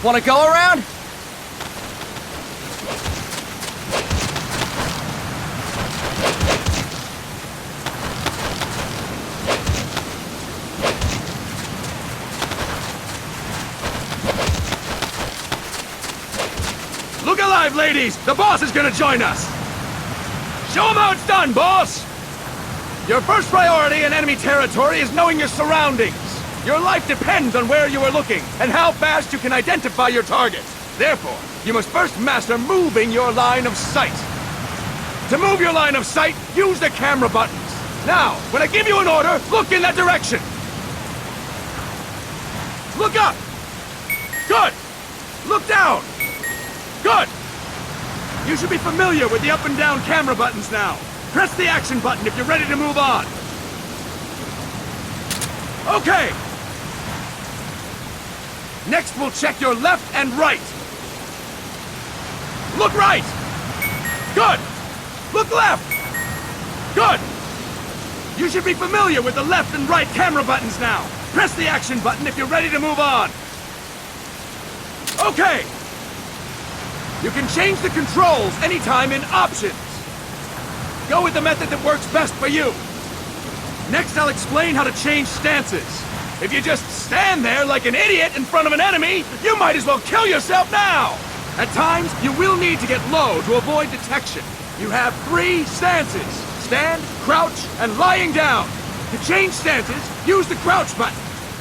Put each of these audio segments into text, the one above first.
Want to go around? Look alive, ladies! The boss is gonna join us! Show him how it's done, boss! Your first priority in enemy territory is knowing your surroundings. Your life depends on where you are looking, and how fast you can identify your targets. Therefore, you must first master moving your line of sight. To move your line of sight, use the camera buttons. Now, when I give you an order, look in that direction. Look up! Good! Look down! Good! You should be familiar with the up and down camera buttons now. Press the action button if you're ready to move on. Okay! Next, we'll check your left and right. Look right! Good! Look left! Good! You should be familiar with the left and right camera buttons now. Press the action button if you're ready to move on. Okay! You can change the controls anytime in Options. Go with the method that works best for you. Next, I'll explain how to change stances. If you just stand there like an idiot in front of an enemy, you might as well kill yourself now! At times, you will need to get low to avoid detection. You have 3 stances: stand, crouch, and lying down. To change stances, use the crouch button.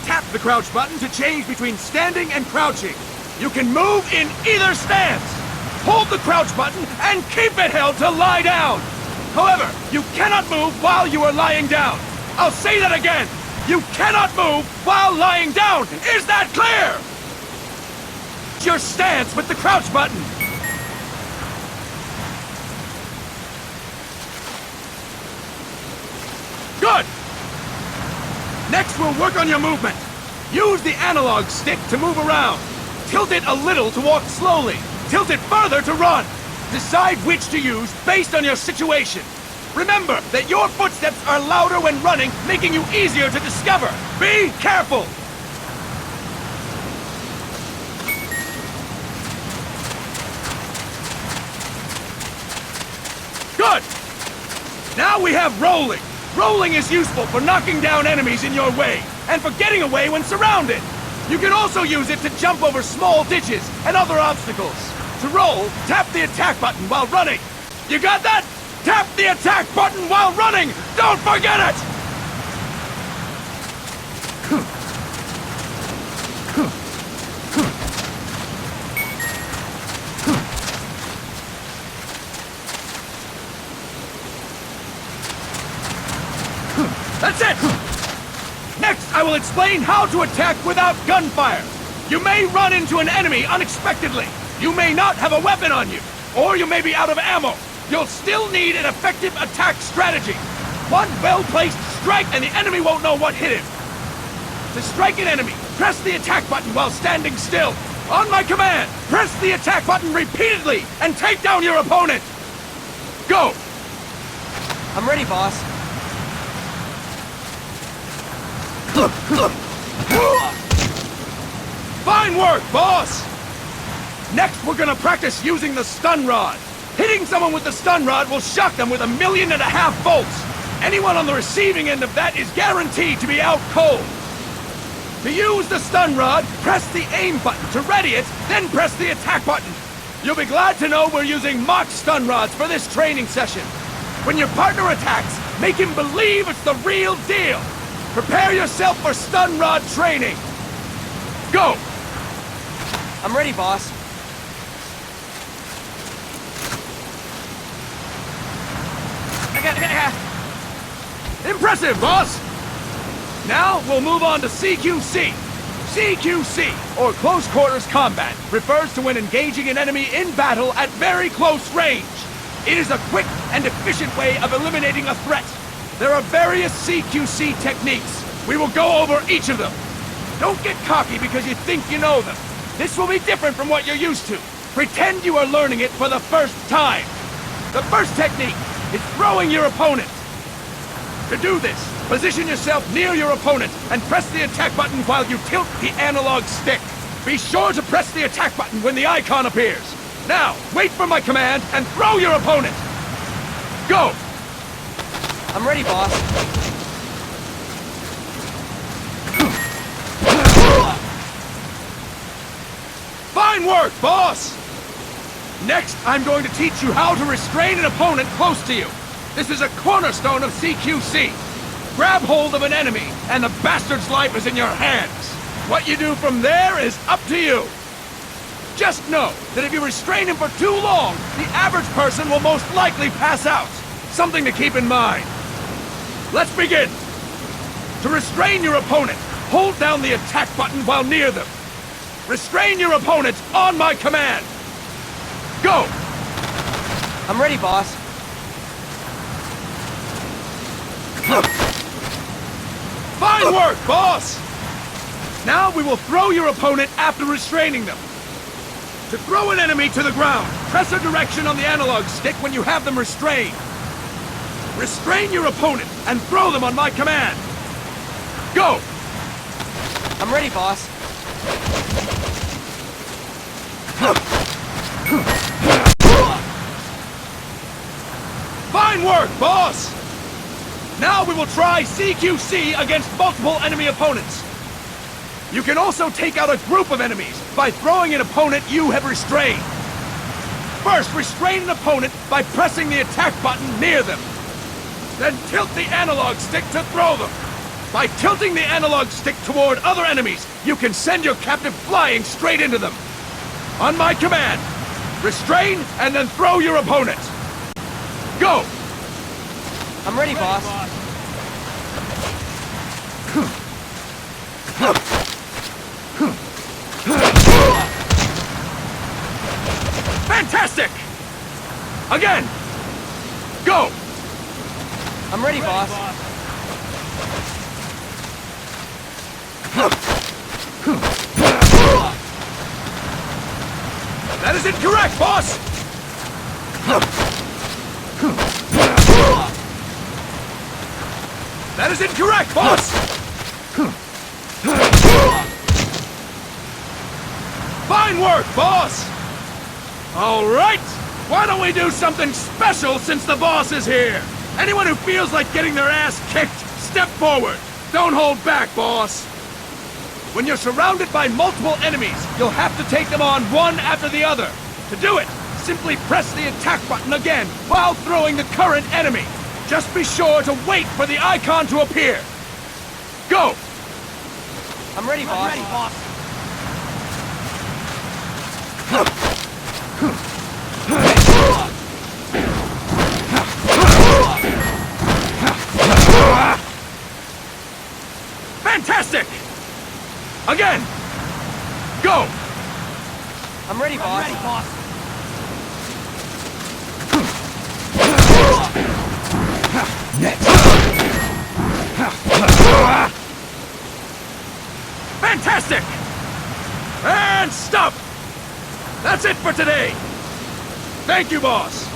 Tap the crouch button to change between standing and crouching. You can move in either stance. Hold the crouch button and keep it held to lie down. However, you cannot move while you are lying down. I'll say that again. You cannot move while lying down. Is that clear? Your stance with the crouch button. Good. Next, we'll work on your movement. Use the analog stick to move around. Tilt it a little to walk slowly. Tilt it further to run. Decide which to use based on your situation. Remember that your footsteps are louder when running, making you easier to discover. Be careful! Good! Now we have rolling. Rolling is useful for knocking down enemies in your way, and for getting away when surrounded. You can also use it to jump over small ditches and other obstacles. To roll, tap the attack button while running. You got that? Tap the attack button while running! Don't forget it! That's it! Next, I will explain how to attack without gunfire. You may run into an enemy unexpectedly. You may not have a weapon on you, or you may be out of ammo. You'll still need an effective attack strategy. One well-placed strike and the enemy won't know what hit him. To strike an enemy, press the attack button while standing still. On my command, press the attack button repeatedly and take down your opponent. Go! I'm ready, boss. Fine work, boss! Next, we're gonna practice using the stun rod. Hitting someone with the stun rod will shock them with 1.5 million volts. Anyone on the receiving end of that is guaranteed to be out cold. To use the stun rod, press the aim button to ready it, then press the attack button. You'll be glad to know we're using mock stun rods for this training session. When your partner attacks, make him believe it's the real deal. Prepare yourself for stun rod training. Go! I'm ready, boss. Impressive, boss! Now, we'll move on to CQC. CQC, or Close Quarters Combat, refers to when engaging an enemy in battle at very close range. It is a quick and efficient way of eliminating a threat. There are various CQC techniques. We will go over each of them. Don't get cocky because you think you know them. This will be different from what you're used to. Pretend you are learning it for the first time. The first technique is throwing your opponent. To do this, position yourself near your opponent and press the attack button while you tilt the analog stick. Be sure to press the attack button when the icon appears. Now, wait for my command and throw your opponent! Go! I'm ready, boss. Fine work, boss! Next, I'm going to teach you how to restrain an opponent close to you. This is a cornerstone of CQC. Grab hold of an enemy, and the bastard's life is in your hands. What you do from there is up to you. Just know that if you restrain him for too long, the average person will most likely pass out. Something to keep in mind. Let's begin. To restrain your opponent, hold down the attack button while near them. Restrain your opponent on my command. Go! I'm ready, boss. Fine work, boss! Now we will throw your opponent after restraining them. To throw an enemy to the ground, press a direction on the analog stick when you have them restrained. Restrain your opponent and throw them on my command. Go! I'm ready, boss. Fine work, boss! Now we will try CQC against multiple enemy opponents. You can also take out a group of enemies by throwing an opponent you have restrained. First, restrain an opponent by pressing the attack button near them. Then tilt the analog stick to throw them. By tilting the analog stick toward other enemies, you can send your captive flying straight into them. On my command, restrain and then throw your opponent. Go! I'm ready, boss. Fantastic! Again! Go! I'm ready, boss. That is incorrect, boss! That is incorrect, boss! Fine work, boss! All right! Why don't we do something special since the boss is here? Anyone who feels like getting their ass kicked, step forward! Don't hold back, boss! When you're surrounded by multiple enemies, you'll have to take them on one after the other. To do it, simply press the attack button again while throwing the current enemy. Just be sure to wait for the icon to appear. Go! I'm ready, boss. I'm ready, boss. Fantastic! Again! Go! I'm ready, boss. I'm ready, boss. Next! Fantastic! And stop! That's it for today! Thank you, boss!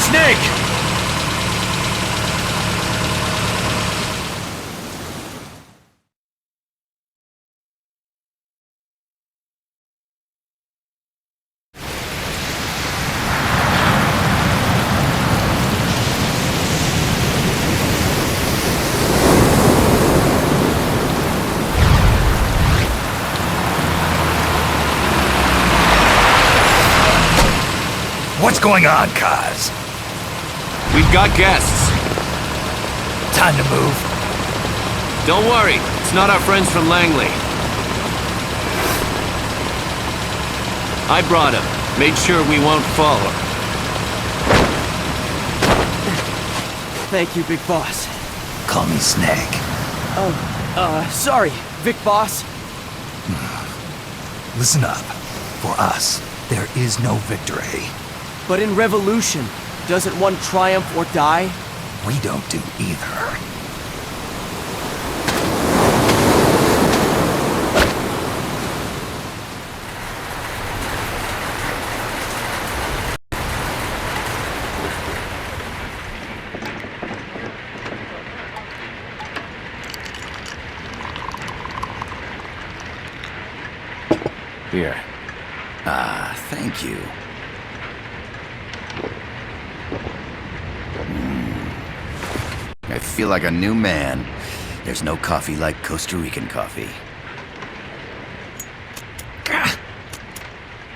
Snake! What's going on, Kaz? We've got guests. Time to move. Don't worry, it's not our friends from Langley. I brought him. Made sure we won't fall. Thank you, Big Boss. Call me Snake. Sorry, Vic Boss. Listen up. For us, there is no victory. But in Revolution, doesn't one triumph or die? We don't do either. Here. Ah, thank you. I feel like a new man. There's no coffee like Costa Rican coffee.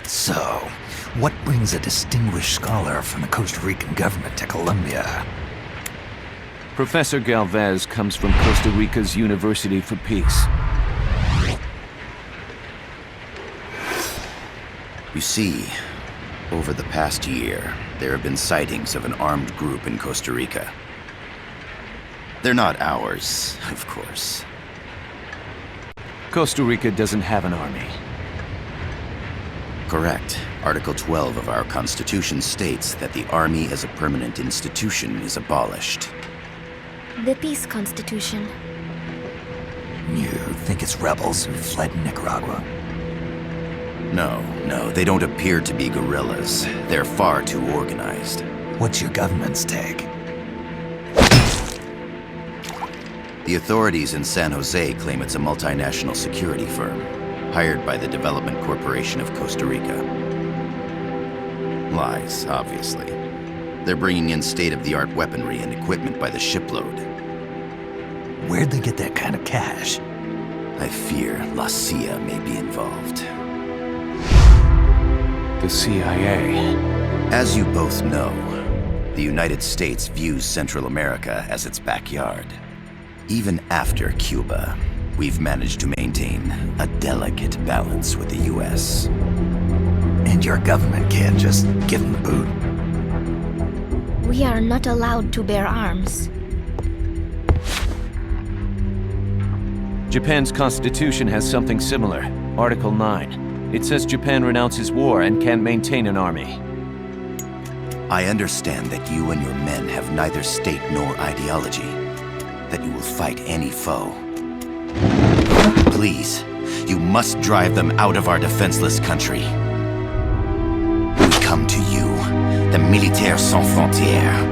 So, what brings a distinguished scholar from the Costa Rican government to Colombia? Professor Galvez comes from Costa Rica's University for Peace. You see, over the past year, there have been sightings of an armed group in Costa Rica. They're not ours, of course. Costa Rica doesn't have an army. Correct. Article 12 of our Constitution states that the Army as a permanent institution is abolished. The Peace Constitution. You think it's rebels who fled Nicaragua? No, they don't appear to be guerrillas. They're far too organized. What's your government's take? The authorities in San Jose claim it's a multinational security firm, hired by the Development Corporation of Costa Rica. Lies, obviously. They're bringing in state-of-the-art weaponry and equipment by the shipload. Where'd they get that kind of cash? I fear La CIA may be involved. The CIA. As you both know, the United States views Central America as its backyard. Even after Cuba, we've managed to maintain a delicate balance with the US. And your government can't just give them the boot? We are not allowed to bear arms. Japan's constitution has something similar. Article 9. It says Japan renounces war and can't maintain an army. I understand that you and your men have neither state nor ideology. That you will fight any foe. Please, you must drive them out of our defenseless country. We come to you, the Militaires Sans Frontières.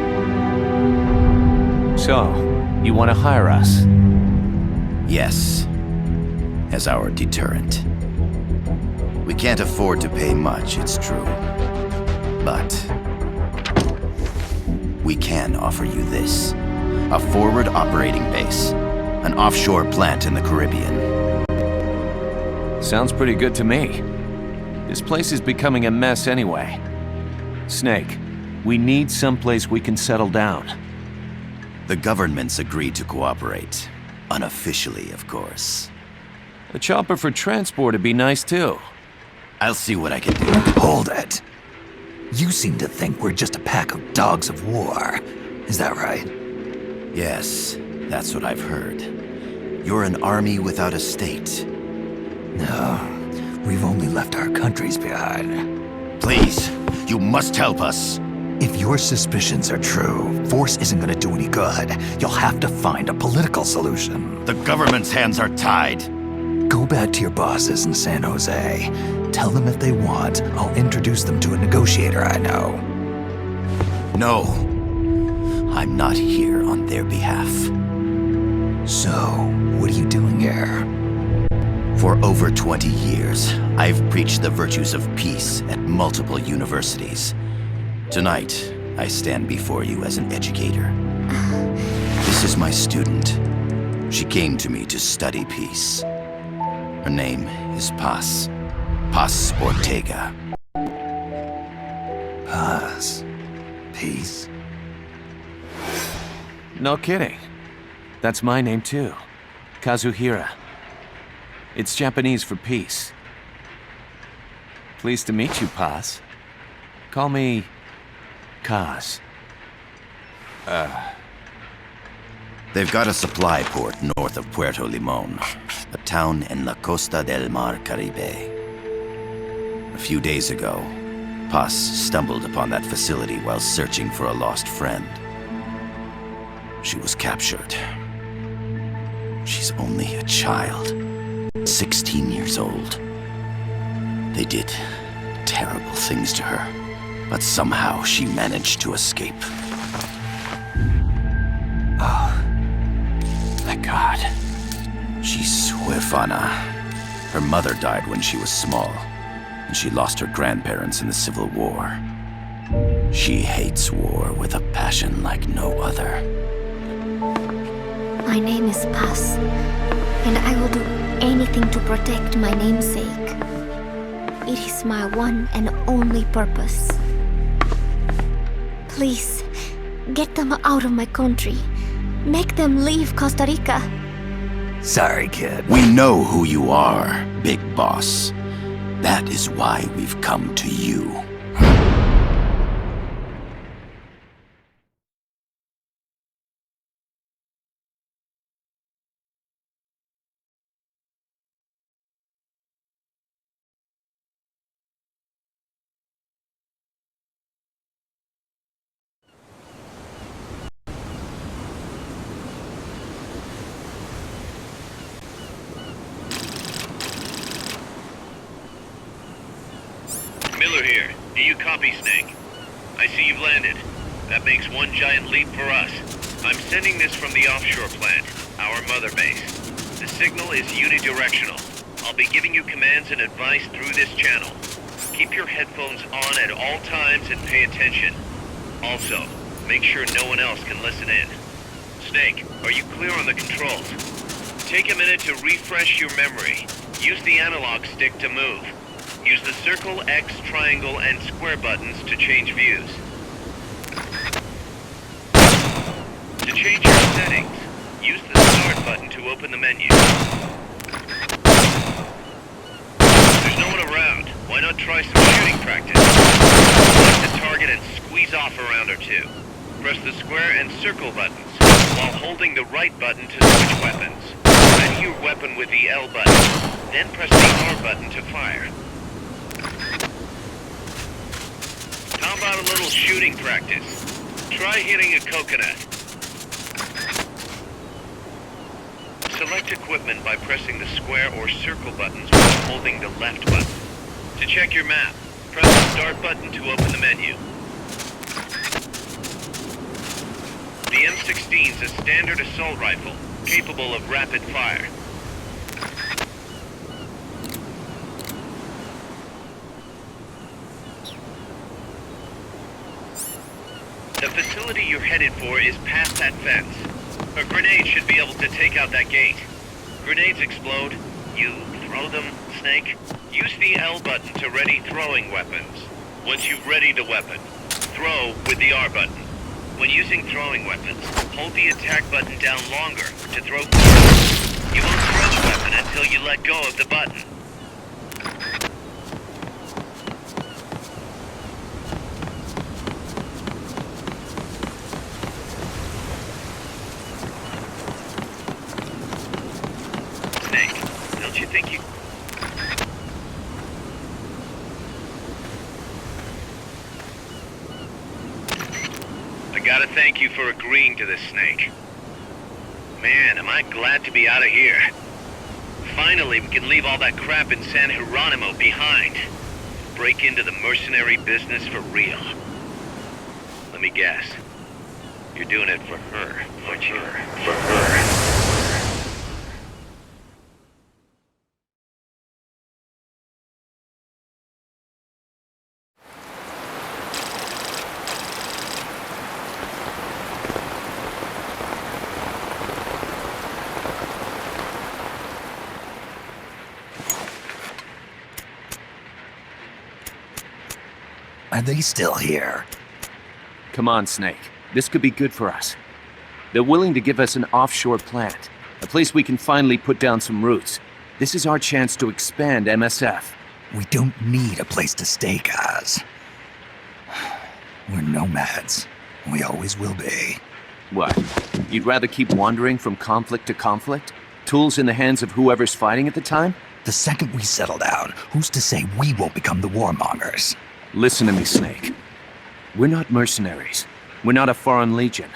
So, you want to hire us? Yes, as our deterrent. We can't afford to pay much, it's true. But we can offer you this. A forward operating base. An offshore plant in the Caribbean. Sounds pretty good to me. This place is becoming a mess anyway. Snake, we need someplace we can settle down. The governments agreed to cooperate. Unofficially, of course. A chopper for transport would be nice too. I'll see what I can do. Hold it. You seem to think we're just a pack of dogs of war. Is that right? Yes, that's what I've heard. You're an army without a state. No, we've only left our countries behind. Please, you must help us. If your suspicions are true, force isn't gonna do any good. You'll have to find a political solution. The government's hands are tied. Go back to your bosses in San Jose. Tell them if they want, I'll introduce them to a negotiator I know. No. I'm not here on their behalf. So, what are you doing here? For over 20 years, I've preached the virtues of peace at multiple universities. Tonight, I stand before you as an educator. This is my student. She came to me to study peace. Her name is Paz. Paz Ortega. Paz. Peace. No kidding. That's my name too. Kazuhira. It's Japanese for peace. Pleased to meet you, Paz. Call me Kaz. They've got a supply port north of Puerto Limon, a town in La Costa del Mar Caribe. A few days ago, Paz stumbled upon that facility while searching for a lost friend. She was captured. She's only a child, 16 years old. They did terrible things to her, but somehow she managed to escape. Oh, thank God. She's huérfana. Her mother died when she was small. and she lost her grandparents in the Civil War. She hates war with a passion like no other. My name is Paz, and I will do anything to protect my namesake. It is my one and only purpose. Please, get them out of my country. Make them leave Costa Rica. Sorry, kid. We know who you are, Big Boss. That is why we've come to you. Miller here. Do you copy, Snake? I see you've landed. That makes one giant leap for us. I'm sending this from the offshore plant, our mother base. The signal is unidirectional. I'll be giving you commands and advice through this channel. Keep your headphones on at all times and pay attention. Also, make sure no one else can listen in. Snake, are you clear on the controls? Take a minute to refresh your memory. Use the analog stick to move. Use the circle, X, triangle, and square buttons to change views. To change your settings, use the start button to open the menu. There's no one around. Why not try some shooting practice? Select the target and squeeze off a round or two. Press the square and circle buttons, while holding the right button to switch weapons. Ready your weapon with the L button, then press the R button to fire. How about a little shooting practice? Try hitting a coconut. Select equipment by pressing the square or circle buttons while holding the left button. To check your map, press the start button to open the menu. The M16 is a standard assault rifle, capable of rapid fire. The facility you're headed for is past that fence. A grenade should be able to take out that gate. Grenades explode. You throw them, Snake. Use the L button to ready throwing weapons. Once you've readied a weapon, throw with the R button. When using throwing weapons, hold the attack button down longer to throw forward. You won't throw the weapon until you let go of the button. Snake, don't you think you... I gotta thank you for agreeing to this, Snake. Man, am I glad to be out of here. Finally, we can leave all that crap in San Geronimo behind. Break into the mercenary business for real. Let me guess. You're doing it for her, aren't you? For her. Are they still here? Come on, Snake. This could be good for us. They're willing to give us an offshore plant, a place we can finally put down some roots. This is our chance to expand MSF. We don't need a place to stay, Kaz. We're nomads. We always will be. What? You'd rather keep wandering from conflict to conflict? Tools in the hands of whoever's fighting at the time? The second we settle down, who's to say we won't become the warmongers? Listen to me, Snake. We're not mercenaries. We're not a foreign legion.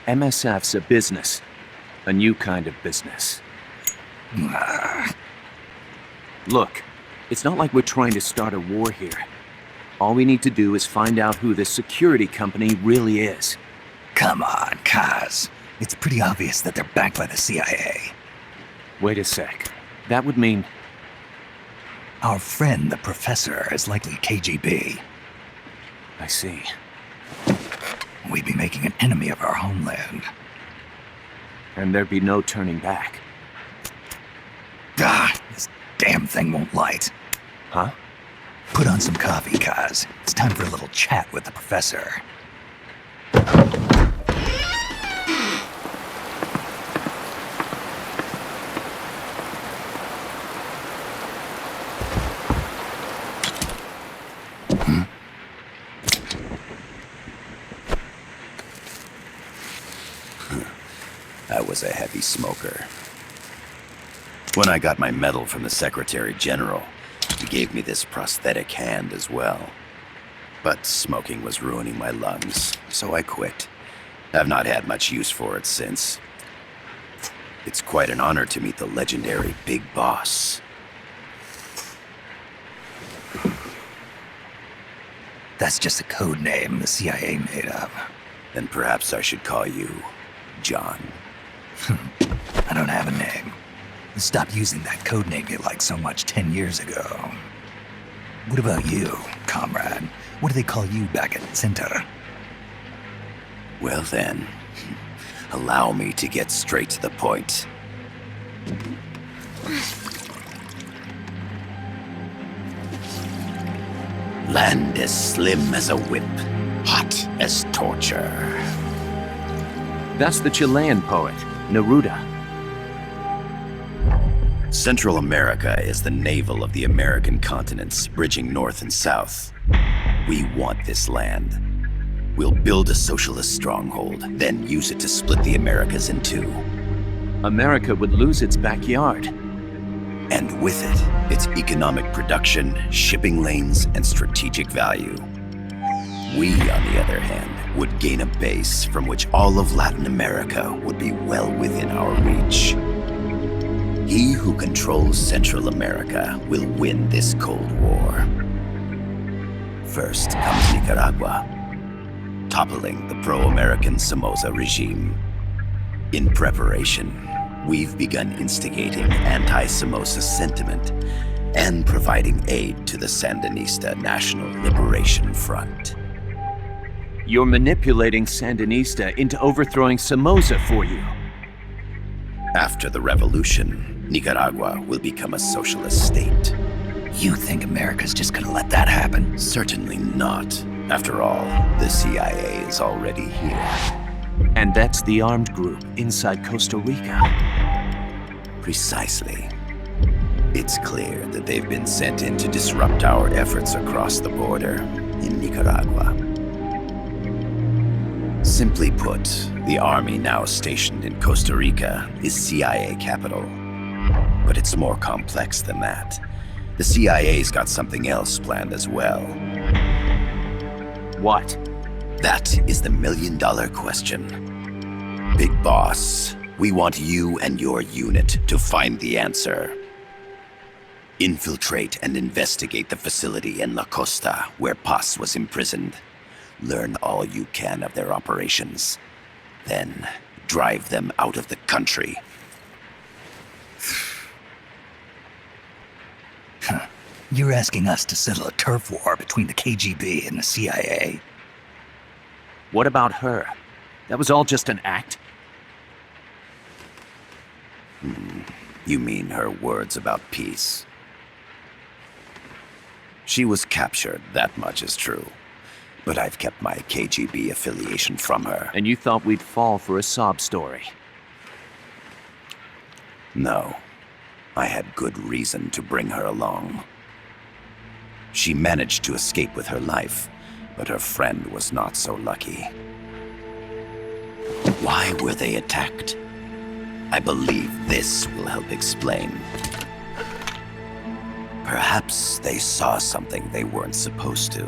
MSF's a business. A new kind of business. Look, it's not like we're trying to start a war here. All we need to do is find out who this security company really is. Come on, Kaz. It's pretty obvious that they're backed by the CIA. Wait a sec. That would mean... Our friend, the Professor, is likely KGB. I see. We'd be making an enemy of our homeland. And there'd be no turning back. Ah, this damn thing won't light. Huh? Put on some coffee, Kaz. It's time for a little chat with the Professor. I was a heavy smoker. When I got my medal from the Secretary General, he gave me this prosthetic hand as well. But smoking was ruining my lungs, so I quit. I've not had much use for it since. It's quite an honor to meet the legendary Big Boss. That's just a code name the CIA made up. Then perhaps I should call you John. I don't have a name. Stop using that code name you liked so much 10 years ago. What about you, comrade? What do they call you back at Center? Well then, allow me to get straight to the point. Land as slim as a whip, hot as torture. That's the Chilean poet, Neruda. Central America is the navel of the American continents, bridging north and south. We want this land. We'll build a socialist stronghold, then use it to split the Americas in two. America would lose its backyard. And with it, its economic production, shipping lanes, and strategic value. We, on the other hand, would gain a base from which all of Latin America would be well within our reach. He who controls Central America will win this Cold War. First comes Nicaragua, toppling the pro-American Somoza regime. In preparation, we've begun instigating anti-Somoza sentiment and providing aid to the Sandinista National Liberation Front. You're manipulating Sandinista into overthrowing Somoza for you. After the revolution, Nicaragua will become a socialist state. You think America's just gonna let that happen? Certainly not. After all, the CIA is already here. And that's the armed group inside Costa Rica. Precisely. It's clear that they've been sent in to disrupt our efforts across the border in Nicaragua. Simply put, the army now stationed in Costa Rica is CIA capital. But it's more complex than that. The CIA's got something else planned as well. What? That is the million-dollar question. Big Boss, we want you and your unit to find the answer. Infiltrate and investigate the facility in La Costa where Paz was imprisoned. Learn all you can of their operations. Then, drive them out of the country. You're asking us to settle a turf war between the KGB and the CIA? What about her? That was all just an act? You mean her words about peace? She was captured, that much is true. But I've kept my KGB affiliation from her. And you thought we'd fall for a sob story? No. I had good reason to bring her along. She managed to escape with her life, but her friend was not so lucky. Why were they attacked? I believe this will help explain. Perhaps they saw something they weren't supposed to.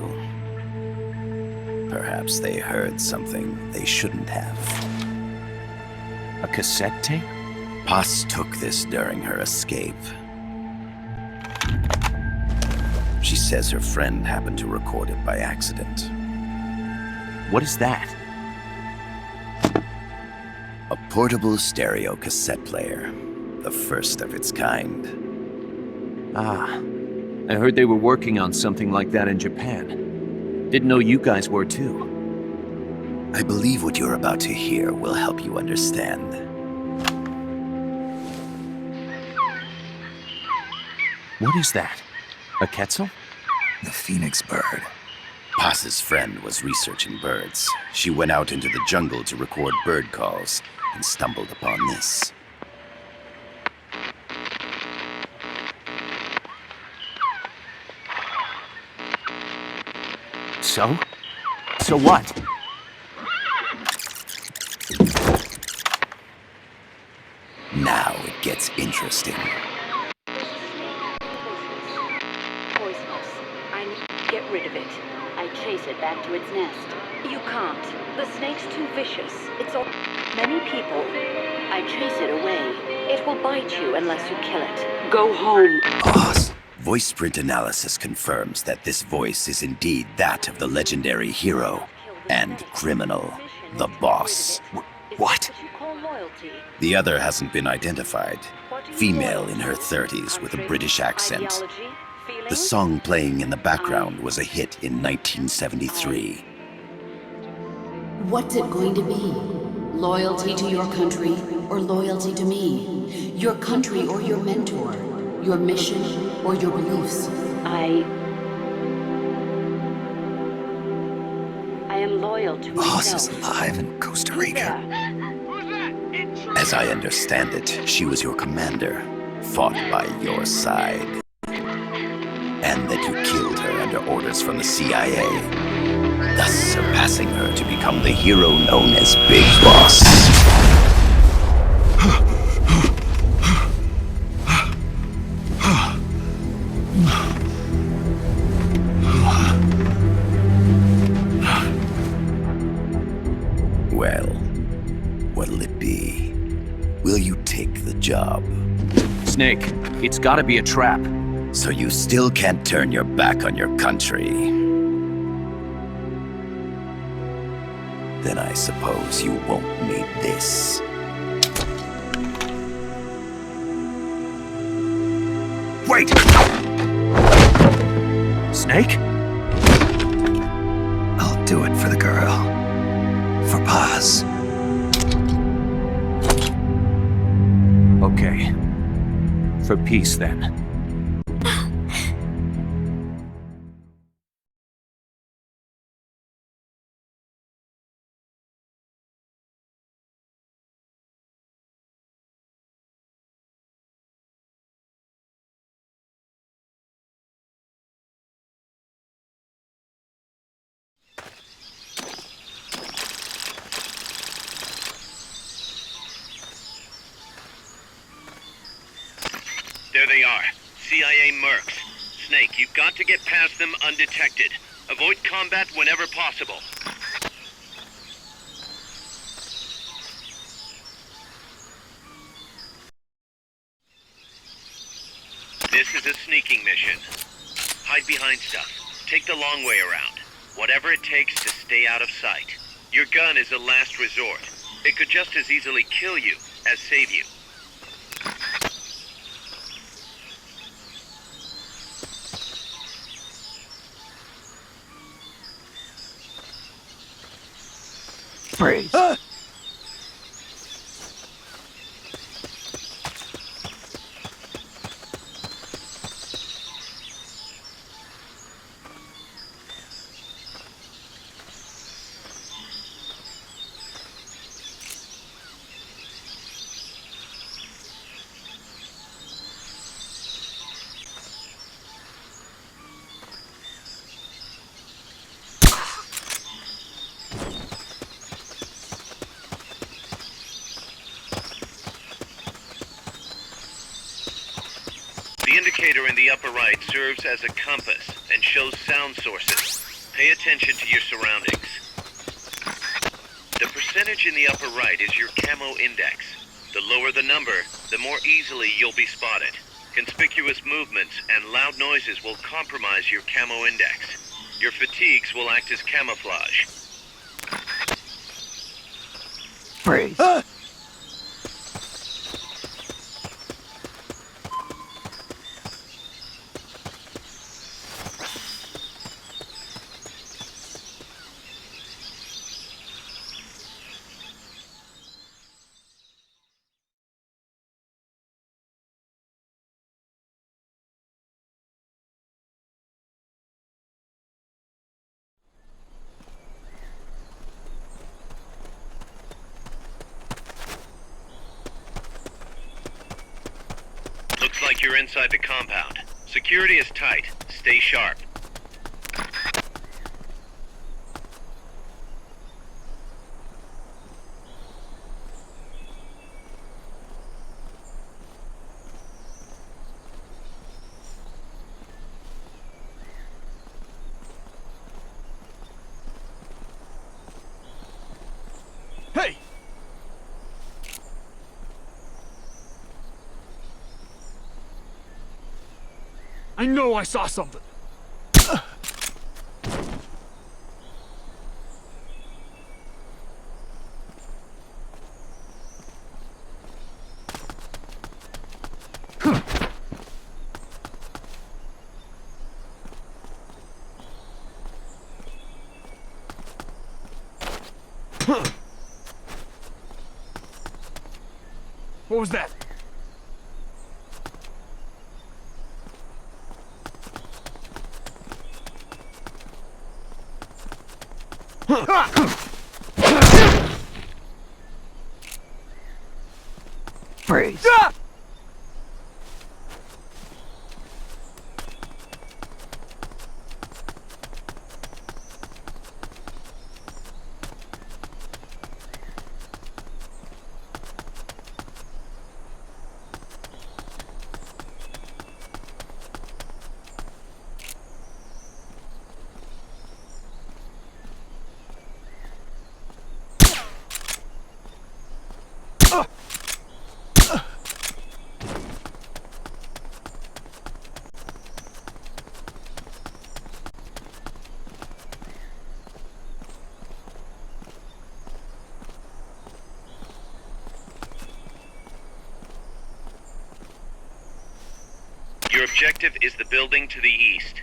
Perhaps they heard something they shouldn't have. A cassette tape? Paz took this during her escape. She says her friend happened to record it by accident. What is that? A portable stereo cassette player. The first of its kind. Ah, I heard they were working on something like that in Japan. Didn't know you guys were too. I believe what you're about to hear will help you understand. What is that? A Quetzal? The phoenix bird. Paz's friend was researching birds. She went out into the jungle to record bird calls and stumbled upon this. So? So what? Now it gets interesting. Poisonous. I need to get rid of it. I chase it back to its nest. You can't. The snake's too vicious. It's all... Many people. I chase it away. It will bite you unless you kill it. Go home. Boss. Voice print analysis confirms that this voice is indeed that of the legendary hero and criminal, the boss. What? The other hasn't been identified. Female in her 30s with a British accent. The song playing in the background was a hit in 1973. What's it going to be? Loyalty to your country or loyalty to me? Your country or your mentor? Your mission or your beliefs? I am loyal to Boss is myself. alive in Costa Rica. As I understand it, she was your commander, fought by your side. And that you killed her under orders from the CIA, thus surpassing her to become the hero known as Big Boss. Well, what'll it be? Will you take the job? Snake, it's gotta be a trap. So you still can't turn your back on your country? Then I suppose you won't need this. Wait! Snake? I'll do it for the girl. For Paz. Okay. For peace, then. There they are. CIA mercs. Snake, you've got to get past them undetected. Avoid combat whenever possible. This is a sneaking mission. Hide behind stuff. Take the long way around. Whatever it takes to stay out of sight. Your gun is a last resort. It could just as easily kill you as save you. Freeze. The indicator in the upper right serves as a compass and shows sound sources. Pay attention to your surroundings. The percentage in the upper right is your camo index. The lower the number, the more easily you'll be spotted. Conspicuous movements and loud noises will compromise your camo index. Your fatigues will act as camouflage. Freeze. Looks like you're inside the compound. Security is tight. Stay sharp. Hey! I know I saw something. What was that? Freeze. Your objective is the building to the east.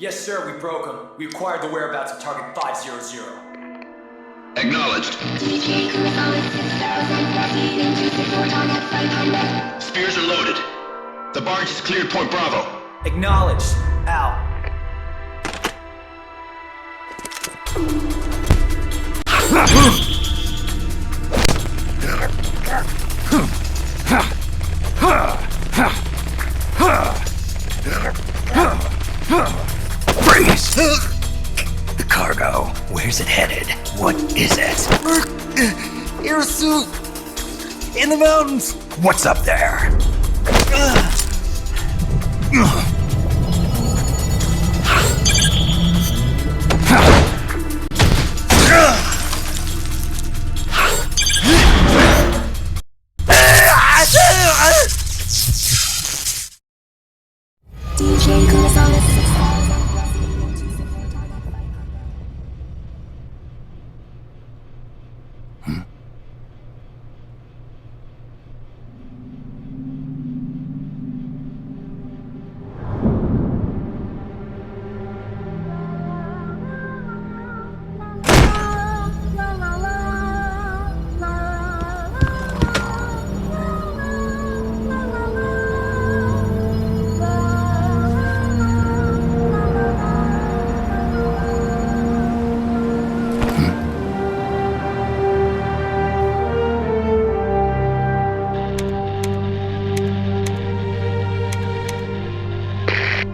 Yes, sir, we broke them. We acquired the whereabouts of Target 500. Acknowledged. Spears are loaded. The barge is cleared Point Bravo. Acknowledged. Out. Freeze! The cargo. Where's it headed? What is it? Air suit! In the mountains! What's up there?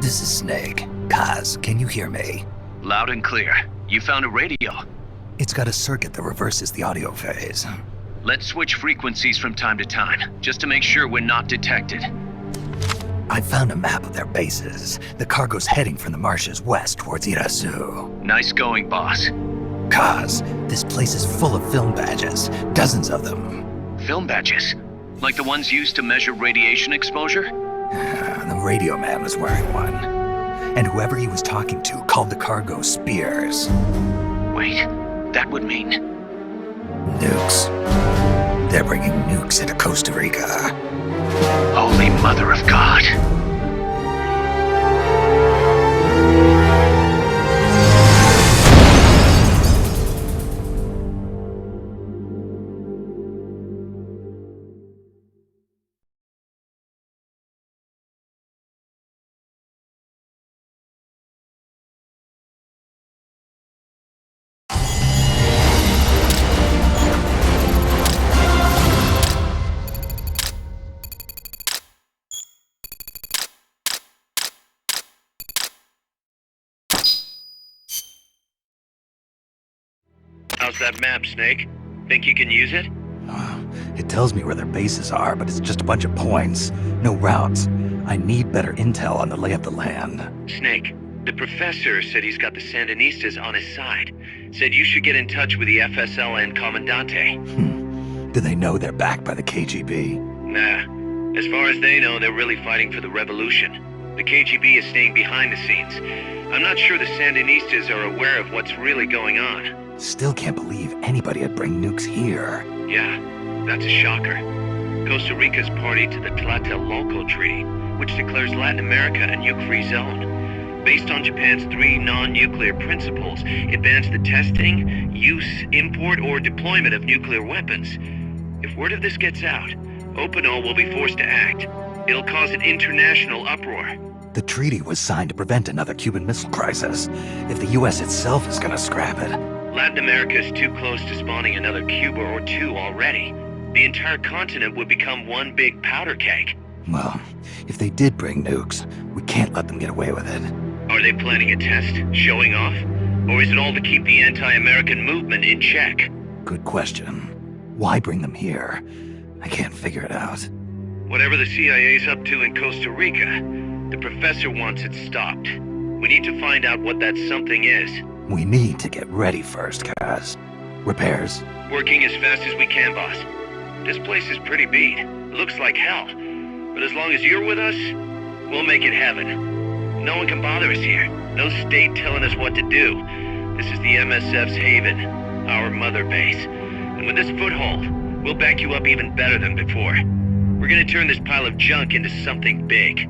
This is Snake. Kaz, can you hear me? Loud and clear. You found a radio. It's got a circuit that reverses the audio phase. Let's switch frequencies from time to time, just to make sure we're not detected. I found a map of their bases. The cargo's heading from the marshes west towards Irasu. Nice going, boss. Kaz, this place is full of film badges. Dozens of them. Film badges? Like the ones used to measure radiation exposure? The radio man was wearing one. And whoever he was talking to called the cargo Spears. Wait, that would mean... Nukes. They're bringing nukes into Costa Rica. Holy Mother of God. How's that map, Snake? Think you can use it? It tells me where their bases are, but it's just a bunch of points. No routes. I need better intel on the lay of the land. Snake, the professor said he's got the Sandinistas on his side. Said you should get in touch with the FSL and Comandante. Do they know they're backed by the KGB? Nah. As far as they know, they're really fighting for the revolution. The KGB is staying behind the scenes. I'm not sure the Sandinistas are aware of what's really going on. Still can't believe anybody would bring nukes here. Yeah, that's a shocker. Costa Rica's party to the Tlatelolco Treaty, which declares Latin America a nuke-free zone. Based on Japan's 3 non-nuclear principles, it bans the testing, use, import, or deployment of nuclear weapons. If word of this gets out, Opinol will be forced to act. It'll cause an international uproar. The treaty was signed to prevent another Cuban Missile Crisis. If the US itself is gonna scrap it... Latin America is too close to spawning another Cuba or 2 already. The entire continent would become one big powder keg. Well, if they did bring nukes, we can't let them get away with it. Are they planning a test? Showing off? Or is it all to keep the anti-American movement in check? Good question. Why bring them here? I can't figure it out. Whatever the CIA's up to in Costa Rica, the professor wants it stopped. We need to find out what that something is. We need to get ready first, Kaz. Repairs? Working as fast as we can, boss. This place is pretty beat. It looks like hell. But as long as you're with us, we'll make it heaven. No one can bother us here. No state telling us what to do. This is the MSF's haven, our mother base. And with this foothold, we'll back you up even better than before. We're gonna turn this pile of junk into something big.